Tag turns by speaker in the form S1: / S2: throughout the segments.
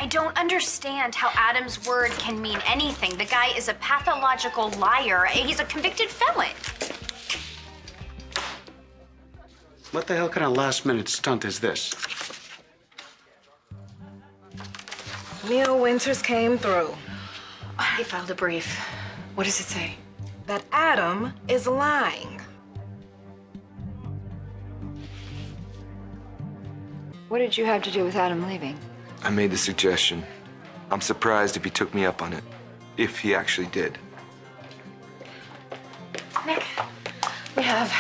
S1: don't understand how Adam's word can mean anything. The guy is a pathological liar. He's a convicted felon.
S2: What the hell kind of last-minute stunt is this?
S3: Neil Winters came through.
S1: He filed a brief. What does it say?
S3: That Adam is lying.
S4: What did you have to do with Adam leaving?
S5: I made the suggestion. I'm surprised if he took me up on it. If he actually did.
S1: Nick, we have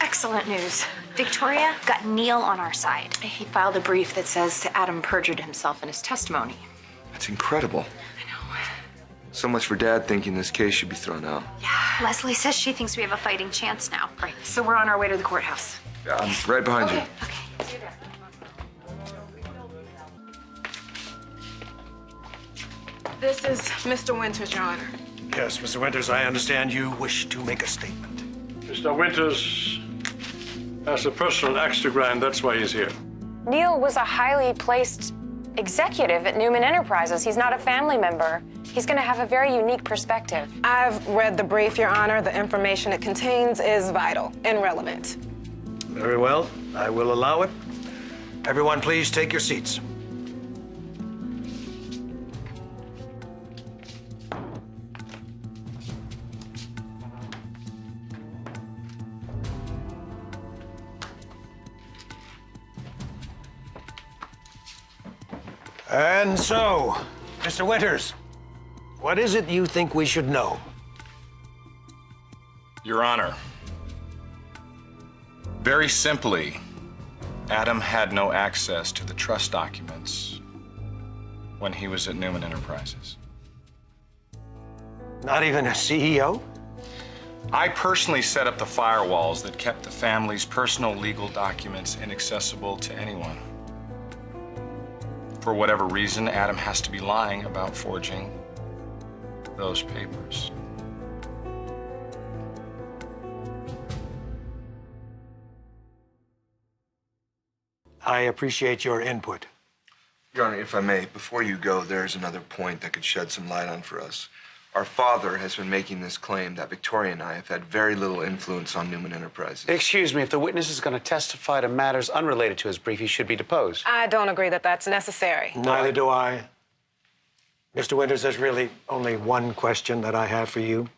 S1: excellent news. Victoria got Neil on our side. He filed a brief that says Adam perjured himself in his testimony.
S5: That's incredible.
S1: I know.
S5: So much for Dad thinking this case should be thrown out.
S1: Yeah, Leslie says she thinks we have a fighting chance now. Right, so we're on our way to the courthouse.
S5: Yeah, I'm right behind you.
S1: Okay.
S3: This is Mr. Winters, Your Honor.
S6: Yes, Mr. Winters, I understand you wish to make a statement.
S7: Mr. Winters has a personal axe to grind. That's why he's here.
S8: Neil was a highly placed executive at Newman Enterprises. He's not a family member. He's going to have a very unique perspective.
S3: I've read the brief, Your Honor. The information it contains is vital and relevant.
S6: Very well, I will allow it. Everyone, please take your seats. And so, Mr. Winters, what is it you think we should know?
S9: Your Honor, very simply, Adam had no access to the trust documents when he was at Newman Enterprises.
S6: Not even a CEO?
S9: I personally set up the firewalls that kept the family's personal legal documents inaccessible to anyone. For whatever reason, Adam has to be lying about forging those papers.
S6: I appreciate your input.
S5: Your Honor, if I may, before you go, there's another point that could shed some light on for us. Our father has been making this claim that Victoria and I have had very little influence on Newman Enterprises.
S2: Excuse me, if the witness is going to testify to matters unrelated to his brief, he should be deposed.
S3: I don't agree that that's necessary.
S6: Neither do I. Mr. Winters, there's really only one question that I have for you.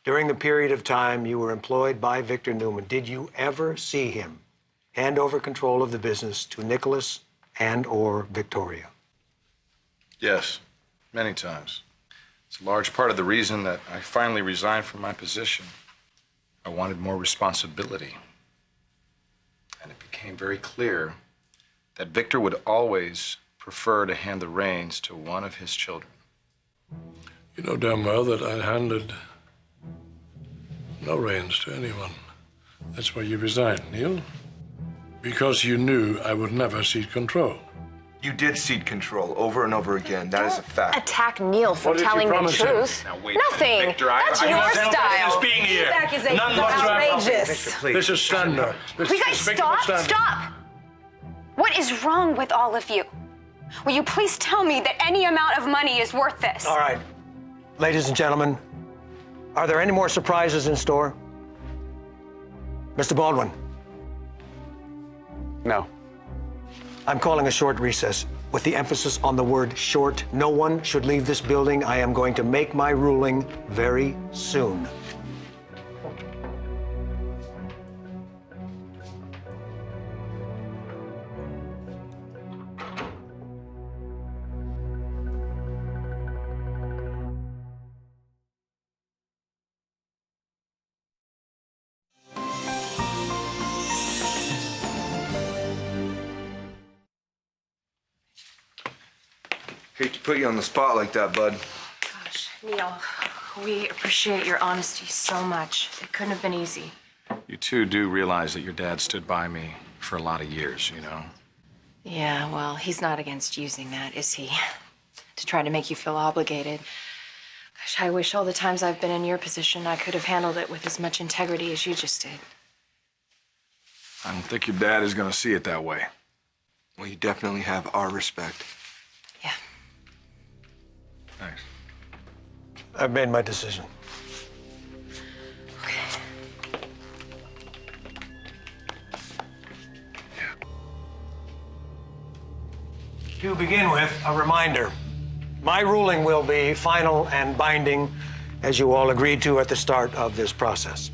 S6: During the period of time you were employed by Victor Newman, did you ever see him hand over control of the business to Nicholas and/or Victoria?
S9: Yes, many times. It's a large part of the reason that I finally resigned from my position. I wanted more responsibility. And it became very clear that Victor would always prefer to hand the reins to one of his children.
S7: You know damn well that I handed no reins to anyone. That's why you resigned, Neil. Because you knew I would never cede control.
S5: You did cede control over and over again. That is a fact.
S8: Attack Neil for
S7: What did you
S8: telling the
S7: promise him?
S8: truth.
S9: Now, wait,
S8: Nothing.
S9: Victor,
S8: That's
S9: I
S8: your
S9: understand
S8: style.
S9: this being here.
S3: These accusations
S9: None
S3: are
S9: whatsoever.
S3: outrageous.
S7: This is slander. This
S1: You
S7: is
S1: guys,
S7: despicable
S1: stop!
S7: slander.
S1: Stop! What is wrong with all of you? Will you please tell me that any amount of money is worth this?
S6: All right. Ladies and gentlemen, are there any more surprises in store? Mr. Baldwin,
S2: No.
S6: I'm calling a short recess with the emphasis on the word short. No one should leave this building. I am going to make my ruling very soon.
S5: Hate to put you on the spot like that, bud.
S8: Gosh, Neil, we appreciate your honesty so much. It couldn't have been easy.
S9: You two do realize that your dad stood by me for a lot of years, you know?
S8: Yeah, well, he's not against using that, is he? To try to make you feel obligated. Gosh, I wish all the times I've been in your position I could have handled it with as much integrity as you just did.
S9: I don't think your dad is gonna see it that way.
S5: Well, you definitely have our respect.
S8: Yeah,
S6: I've made my decision. To begin with, a reminder. My ruling will be final and binding, as you all agreed to at the start of this process.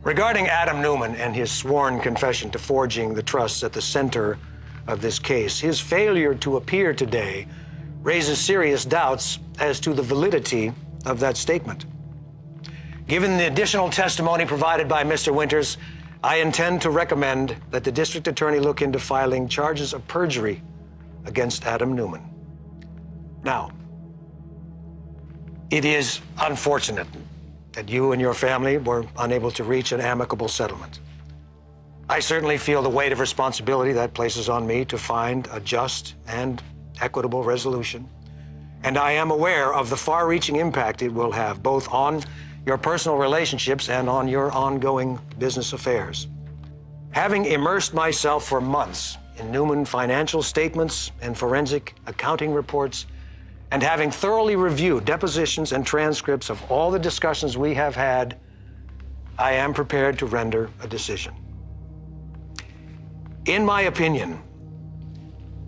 S6: Regarding Adam Newman and his sworn confession to forging the trusts at the center of this case, his failure to appear today raises serious doubts as to the validity of that statement. Given the additional testimony provided by Mr. Winters, I intend to recommend that the district attorney look into filing charges of perjury against Adam Newman. Now, it is unfortunate that you and your family were unable to reach an amicable settlement. I certainly feel the weight of responsibility that places on me to find a just and equitable resolution, and I am aware of the far-reaching impact it will have both on your personal relationships and on your ongoing business affairs. Having immersed myself for months in Newman financial statements and forensic accounting reports, and having thoroughly reviewed depositions and transcripts of all the discussions we have had, I am prepared to render a decision. In my opinion,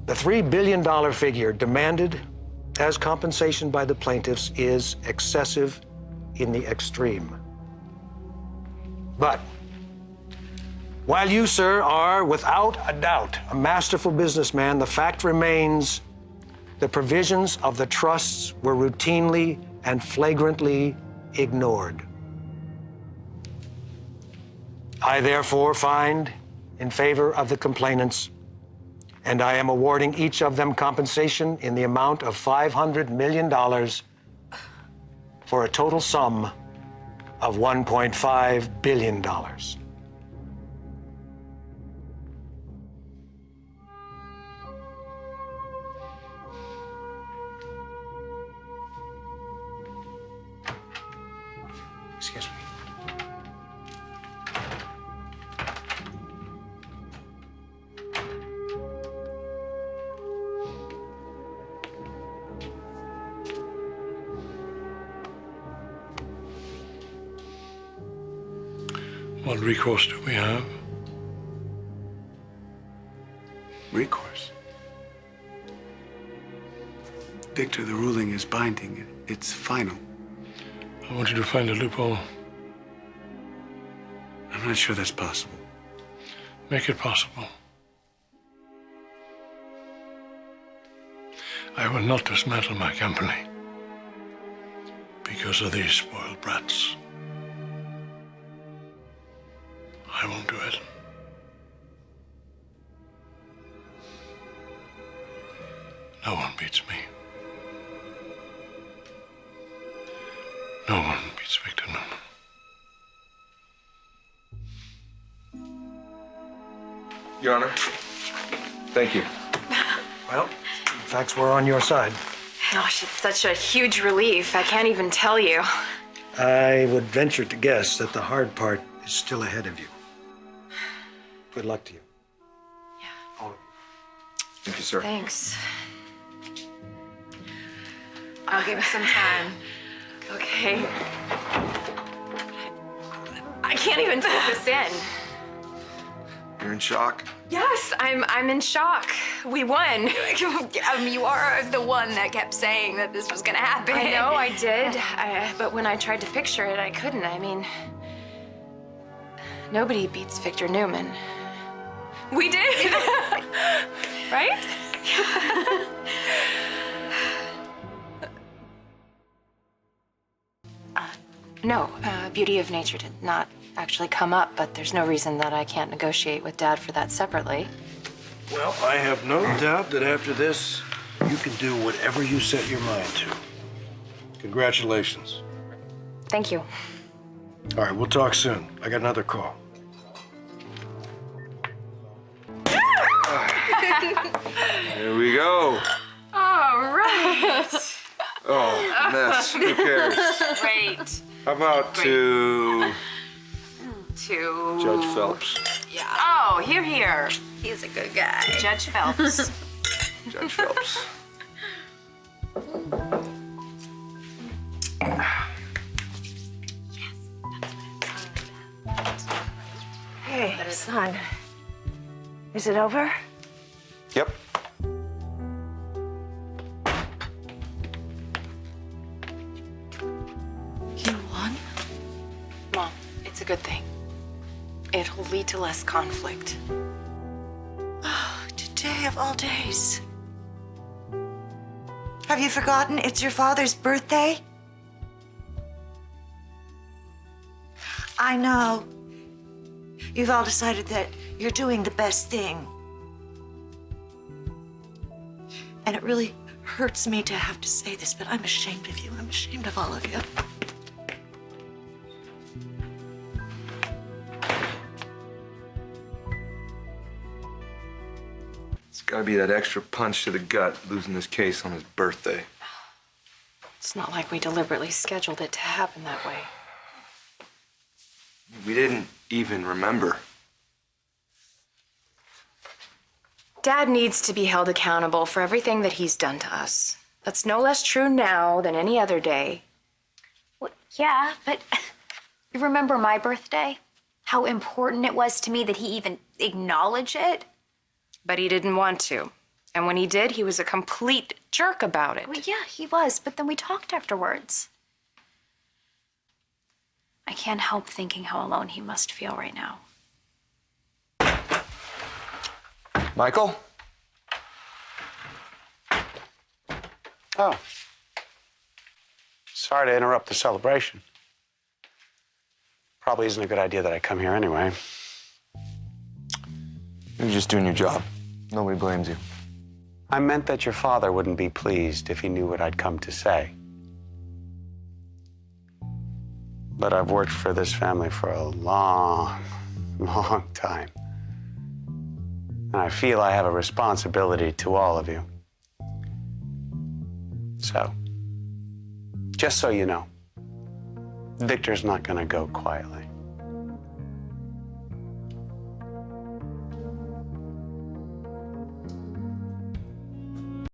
S6: the $3 billion figure demanded as compensation by the plaintiffs is excessive in the extreme. But while you, sir, are without a doubt a masterful businessman, the fact remains the provisions of the trusts were routinely and flagrantly ignored. I therefore find in favor of the complainants, and I am awarding each of them compensation in the amount of $500 million for a total sum of $1.5 billion.
S2: Excuse me.
S7: What recourse do we have?
S10: Recourse. Victor, the ruling is binding. It's final.
S7: I want you to find a loophole.
S10: I'm not sure that's possible.
S7: Make it possible. I will not dismantle my company because of these spoiled brats. I won't do it. No one beats me. No one beats Victor Newman.
S5: Your Honor, thank you.
S6: Well, facts were on your side.
S8: Gosh, it's such a huge relief. I can't even tell you.
S6: I would venture to guess that the hard part is still ahead of you. Good luck to you.
S8: Yeah.
S6: All of you.
S5: Thank you, sir.
S8: Thanks.
S3: I'll give you some time.
S8: Okay. I can't even take this in.
S5: You're in shock?
S8: Yes, I'm in shock. We won.
S1: You are the one that kept saying that this was gonna happen.
S8: I know, I did. But when I tried to picture it, I couldn't. I mean, nobody beats Victor Newman.
S1: We did.
S8: Right? No, Beauty of Nature did not actually come up, but there's no reason that I can't negotiate with Dad for that separately.
S11: Well, I have no doubt that after this, you can do whatever you set your mind to. Congratulations.
S8: Thank you.
S11: All right, we'll talk soon. I got another call.
S5: Here we go.
S1: All right.
S5: Oh, mess. Who cares?
S1: Great.
S5: How about to
S1: To
S5: Judge Phelps?
S1: Yeah.
S8: Oh, here.
S1: He's a good guy.
S8: Judge Phelps.
S5: Judge Phelps.
S12: Son, is it over?
S2: Yep.
S8: You won? Mom, it's a good thing. It'll lead to less conflict.
S12: Oh, today of all days. Have you forgotten it's your father's birthday? I know. You've all decided that you're doing the best thing. And it really hurts me to have to say this, but I'm ashamed of you. I'm ashamed of all of you.
S5: It's gotta be that extra punch to the gut, losing this case on his birthday.
S8: It's not like we deliberately scheduled it to happen that way.
S5: We didn't even remember.
S8: Dad needs to be held accountable for everything that he's done to us. That's no less true now than any other day.
S1: Well, yeah, but you remember my birthday? How important it was to me that he even acknowledged it?
S8: But he didn't want to. And when he did, he was a complete jerk about it.
S1: Well, yeah, he was, but then we talked afterwards. I can't help thinking how alone he must feel right now.
S5: Michael?
S2: Oh. Sorry to interrupt the celebration. Probably isn't a good idea that I come here anyway.
S5: You're just doing your job. Nobody blames you.
S2: I meant that your father wouldn't be pleased if he knew what I'd come to say. But I've worked for this family for a long, long time. And I feel I have a responsibility to all of you. So, just so you know, Victor's not gonna go quietly.